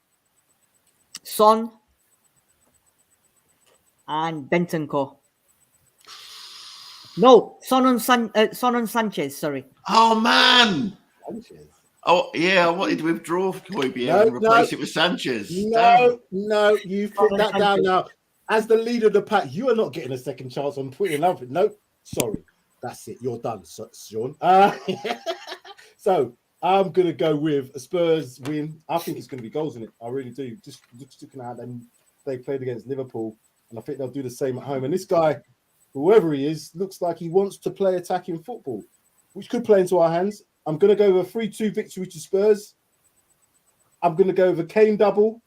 Son and Bentancur. No, Son on Sanchez, sorry. Oh, man. Sanchez. Oh, yeah, I wanted to withdraw Hotspur and replace it with Sanchez. No, you put that down now. As the leader of the pack, you are not getting a second chance on putting another. No, sorry. That's it. You're done, Sean. So I'm going to go with a Spurs win. I think it's going to be goals in it. I really do. Just looking at them, they played against Liverpool, and I think they'll do the same at home. And this guy, whoever he is, looks like he wants to play attacking football, which could play into our hands. I'm going to go with a 3-2 victory to Spurs. I'm going to go with a Kane double.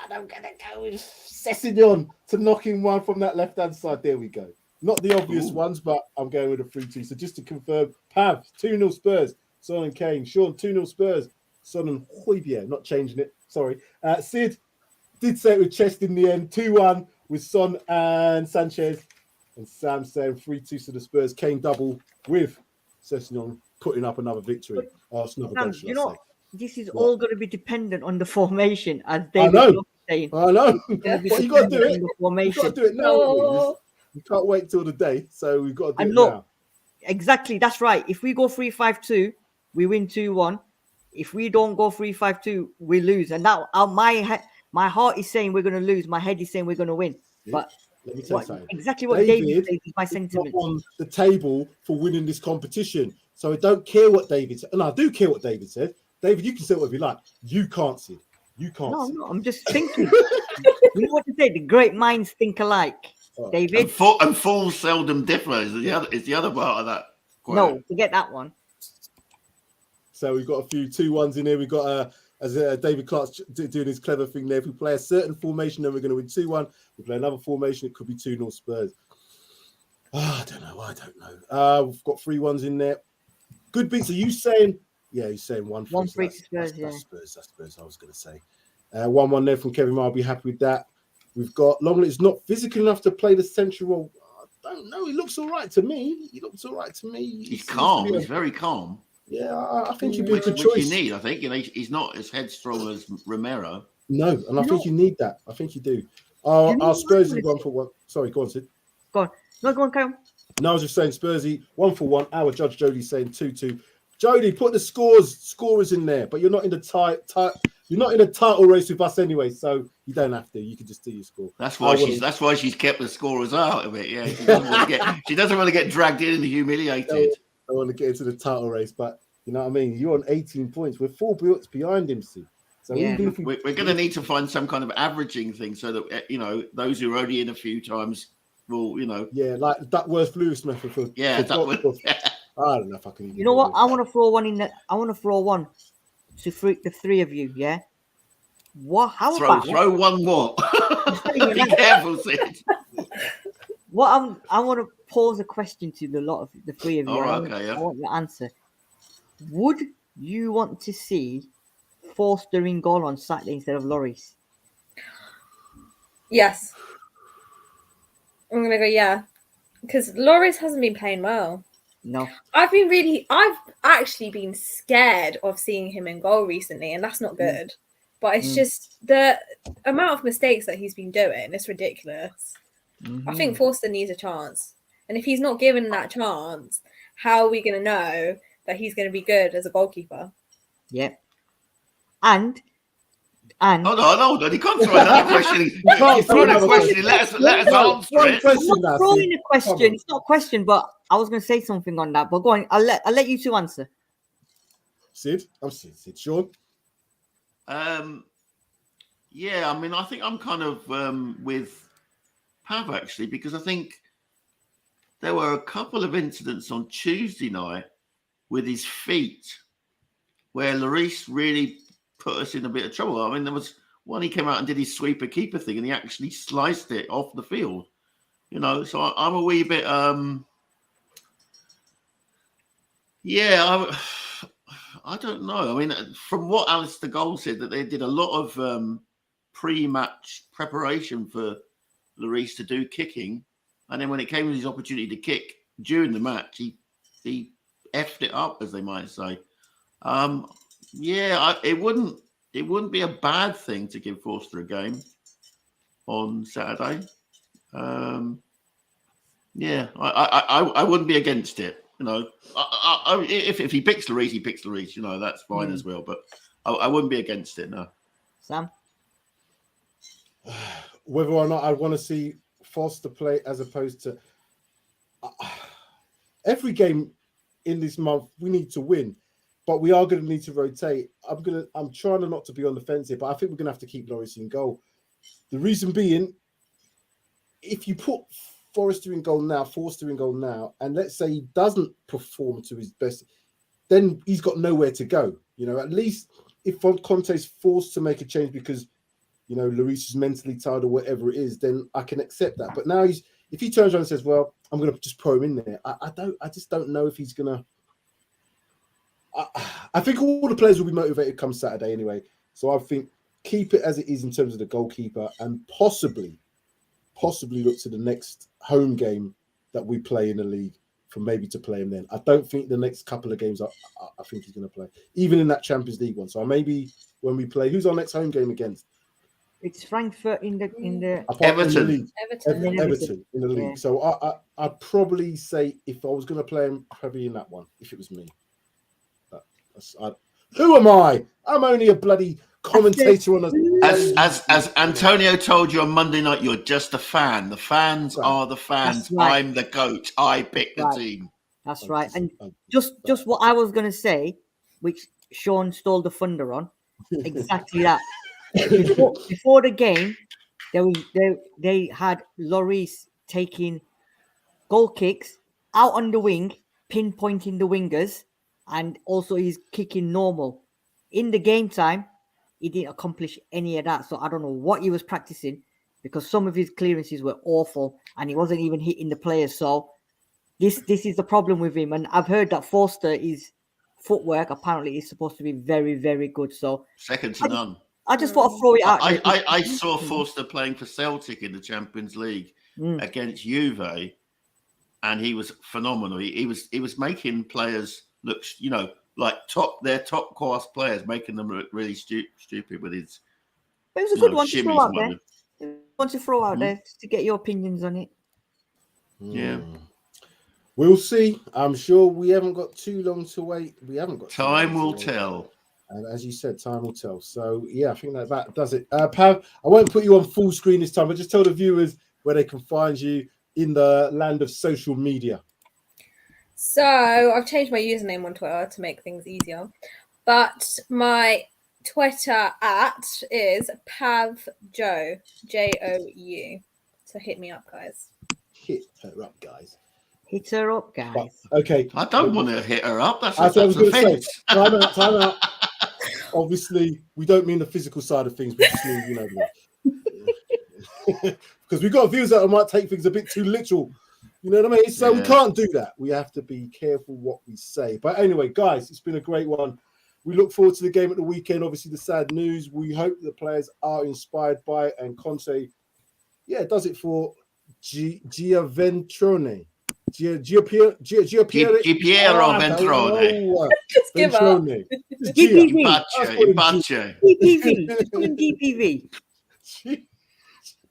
And I'm going to go with Sessegnon to knock in one from that left-hand side. There we go. Not the obvious ones, but I'm going with a 3-2. So just to confirm, Pav, 2-0 Spurs, Son and Kane. Sean, 2-0 Spurs, Son and Hotspur. Not changing it. Sorry. Sid did say it with chest in the end. 2-1 with Son and Sanchez. And Sam saying 3-2 to the Spurs. Kane double with Sessegnon putting up another victory. Sam, you know, this is all going to be dependent on the formation, as David was saying. I know. But you got to do it. You got to do it now. No. You can't wait till the day, so we've got to do it now. Exactly, that's right. If we go 3-5-2, we win 2-1. If we don't go 3-5-2, we lose. And now my heart is saying we're going to lose. My head is saying we're going to win. But let me tell you something. Exactly what David says is my sentiment. On the table for winning this competition, so I don't care what David said. And I do care what David said. David, you can say whatever you like. You can't see. You can't. No, I'm just thinking. You know what to say? The great minds think alike. David, and fools seldom differ. Is the other part of that quote. No, forget that one. So we've got a few 2-1s in here. We've got as David Clark's doing his clever thing there. If we play a certain formation, then we're going to win 2-1. We play another formation, it could be 2-0 Spurs. I don't know. We've got 3-1s in there. Good beats. Are you saying? Yeah, he's saying 1-3. 1-3 Spurs. That's Spurs. I was going to say 1-1 there from Kevin. I'll be happy with that. We've got Longley is not physical enough to play the central role. I don't know. He looks all right to me. He's calm. He's very calm. Yeah, I think he'd be a which good you choice. need. I think he's not as headstrong as Romero. No, and I think you need that. I think you do. You know Our what Spurs I'm is gonna 1-1. Sorry, go on, Sid. Go on. No, go on, Karen. No, I was just saying Spursy 1-1. Our judge Jodi saying 2-2. Jodi, put the scorers in there, but you're not in the you're not in a title race with us anyway, so you don't have to. You can just do your score. That's why she's kept the scorers out of it. Yeah, she doesn't want to get dragged in and humiliated. I want to get into the title race, but you know what I mean. You're on 18 points. We're 4 points behind him, see. So Yeah. even if We're going to need to find some kind of averaging thing so that those who are only in a few times will yeah, like Duckworth Lewis method for yeah, that would. I don't know if I can. You know what? I want to throw one in. I want to throw one to the three of you. Yeah. What? How about throw one more? Be careful, Sid. I want to pose a question to the lot of the three of you. All right, I want your answer. Would you want to see Forster in goal on Saturday instead of Lloris? Yes. I'm gonna go yeah, because Lloris hasn't been playing well. No. I've actually been scared of seeing him in goal recently, and that's not good. But it's just the amount of mistakes that he's been doing. It's ridiculous. I think Forster needs a chance. And if he's not given that chance, how are we going to know that he's going to be good as a goalkeeper? Yeah. And Hold on. He can't throw another question. He's throwing a question. Let us answer it. I'm not throwing a question. It's not a question, but I was going to say something on that. But go on. I'll let you two answer. Sid? I'm Sid. Sean? Yeah, I mean, I think I'm kind of with Pav, actually, because I think there were a couple of incidents on Tuesday night with his feet where Lloris really put us in a bit of trouble. I mean, there was one he came out and did his sweeper keeper thing and he actually sliced it off the field. So I'm a wee bit I don't know. I mean, from what Alistair Gold said, that they did a lot of pre-match preparation for Lloris to do kicking, and then when it came to his opportunity to kick during the match, he effed it up, as they might say. It wouldn't be a bad thing to give Forster a game on Saturday. I wouldn't be against it. If he picks Lloris, he picks Lloris. That's fine as well. But I wouldn't be against it. No. Sam? Whether or not I want to see Forster play as opposed to every game in this month, we need to win, but we are going to need to rotate. I'm trying not to be on the fence here, but I think we're going to have to keep Lloris in goal. The reason being, if you put Forster in goal now, and let's say he doesn't perform to his best, then he's got nowhere to go. At least if Conte's forced to make a change because Lloris is mentally tired or whatever it is, then I can accept that. But now if he turns around and says, "Well, I'm going to just throw him in there," I just don't know if he's going to. I think all the players will be motivated come Saturday anyway. So I think keep it as it is in terms of the goalkeeper, and possibly look to the next home game that we play in the league for maybe to play him then. I don't think the next couple of games I think he's going to play, even in that Champions League one. So maybe when we play, who's our next home game against? It's Frankfurt in the Everton. Everton in the league. Yeah. So I'd probably say if I was going to play him, probably in that one, if it was me. Who am I? I'm only a bloody commentator on a. As Antonio told you on Monday night, you're just a fan. The fans are the fans. Right. I'm the coach. I pick the team. That's right. And just what I was going to say, which Sean stole the thunder on, exactly that. Before the game, they had Lloris taking goal kicks out on the wing, pinpointing the wingers, and also he's kicking normal. In the game time, he didn't accomplish any of that. So I don't know what he was practicing, because some of his clearances were awful and he wasn't even hitting the players. So this is the problem with him. And I've heard that Forster, his footwork apparently is supposed to be very, very good. So second to none. I just want to throw it out. I saw Forster playing for Celtic in the Champions League against Juve, and he was phenomenal. He was making players look like their top class players, making them look really stupid with his. It was a good one to throw out there. Just to get your opinions on it. Yeah. We'll see. I'm sure we haven't got too long to wait. We haven't got time will tell. And as you said, time will tell. So yeah, I think that does it. Pav, I won't put you on full screen this time, but just tell the viewers where they can find you in the land of social media. So I've changed my username on Twitter to make things easier, but my Twitter @ is PavJou, JOU. So hit me up, guys. Hit her up, guys. Hit her up, guys. But, okay. I don't want to hit her up. That's what I was going to say. Time out. Obviously, we don't mean the physical side of things, but just mean, because we've got viewers that might take things a bit too literal. You know what I mean? So we can't do that. We have to be careful what we say. But anyway, guys, it's been a great one. We look forward to the game at the weekend. Obviously, the sad news. We hope the players are inspired by it. And Conte, does it for Giovantrone. Giapiero Ventrone. Just give up.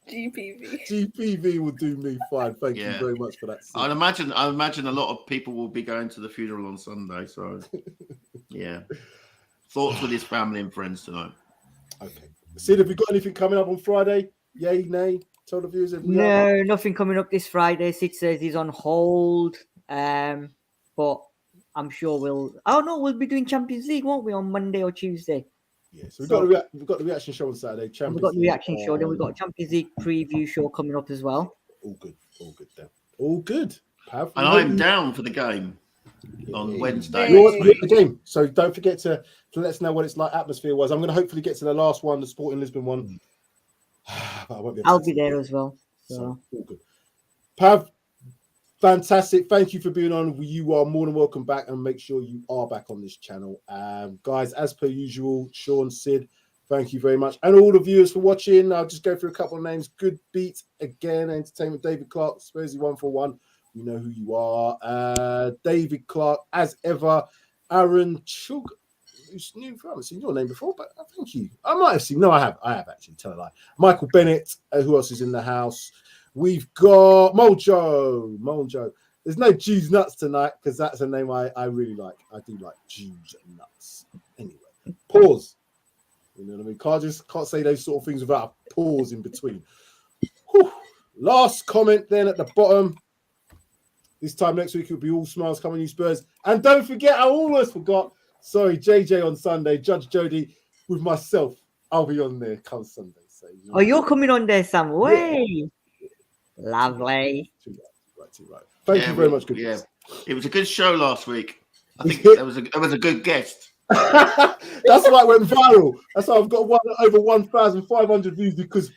GPV will do me fine. Thank you very much for that. I imagine a lot of people will be going to the funeral on Sunday. So, thoughts with his family and friends tonight. Okay. Sid, have you got anything coming up on Friday? Yay, nay? Tell the viewers. No, nothing coming up this Friday. Sid says he's on hold. But I'm sure we'll be doing Champions League, won't we, on Monday or Tuesday? Yeah, so we've got the reaction show on Saturday. We've got the reaction show, then we've got a Champions League preview show coming up as well. All good then. All good. And I'm down for the game on Wednesday. You're at the game, so don't forget to let us know what it's like atmosphere-wise. I'm going to hopefully get to the last one, the Sporting Lisbon one. I'll be there as well. So all good. Pav, fantastic. Thank you for being on. You are more than welcome back, and make sure you are back on this channel. Guys, as per usual, Sean, Sid, thank you very much. And all the viewers for watching. I'll just go through a couple of names. Good Beat again, Entertainment, David Clark, Spursy 141. You know who you are. David Clark, as ever. Aaron Chug. Who's new? I haven't seen your name before, but thank you. I might have seen. No, I have actually. Tell a lie. Michael Bennett. Who else is in the house? We've got Mojo. There's no Jews Nuts tonight because that's a name I really like. I do like Jews Nuts. Anyway, pause. You know what I mean? Can't say those sort of things without a pause in between. Whew. Last comment then at the bottom. This time next week it'll be all smiles coming, you Spurs. And don't forget, I almost forgot. Sorry, JJ on Sunday, Judge Jodi with myself. I'll be on there come Sunday. So you're coming on there, Sam. Way. Yeah. Lovely. Too right. Thank you very much. Good. Yeah, it was a good show last week. I think there was a good guest. That's why it went viral. That's why I've got over 1,500 views because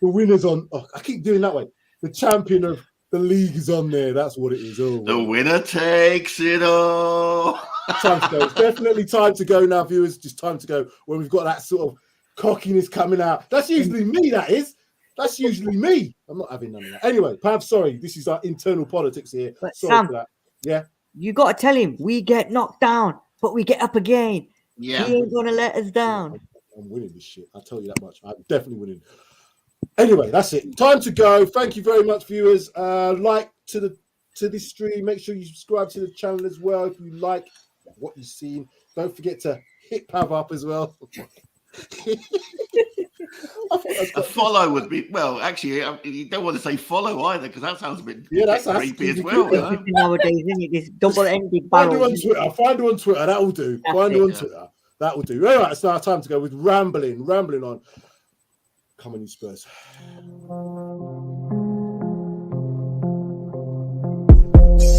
the winner's on. Oh, I keep doing that way. The champion of the league is on there. That's what it is. Oh, the winner takes it all. Time to go. It's definitely time to go now, viewers. Just time to go when we've got that sort of cockiness coming out. That's usually me. That's usually me. I'm not having none of that. Anyway, Pav, sorry. This is our internal politics here. But sorry Sam, for that. Yeah. You got to tell him we get knocked down, but we get up again. Yeah. He ain't going to let us down. I'm winning this shit. I'll tell you that much. I'm definitely winning. Anyway, that's it. Time to go. Thank you very much, viewers. Like to this stream. Make sure you subscribe to the channel as well if you like what you've seen. Don't forget to hit Pav up as well. A follow would be actually you don't want to say follow either because that sounds a bit creepy as well. Nowadays, isn't it? This double-ended barrel. Find her on Twitter. That will do. Twitter. That will do. All right, it's now time to go with rambling on. Come on, you Spurs.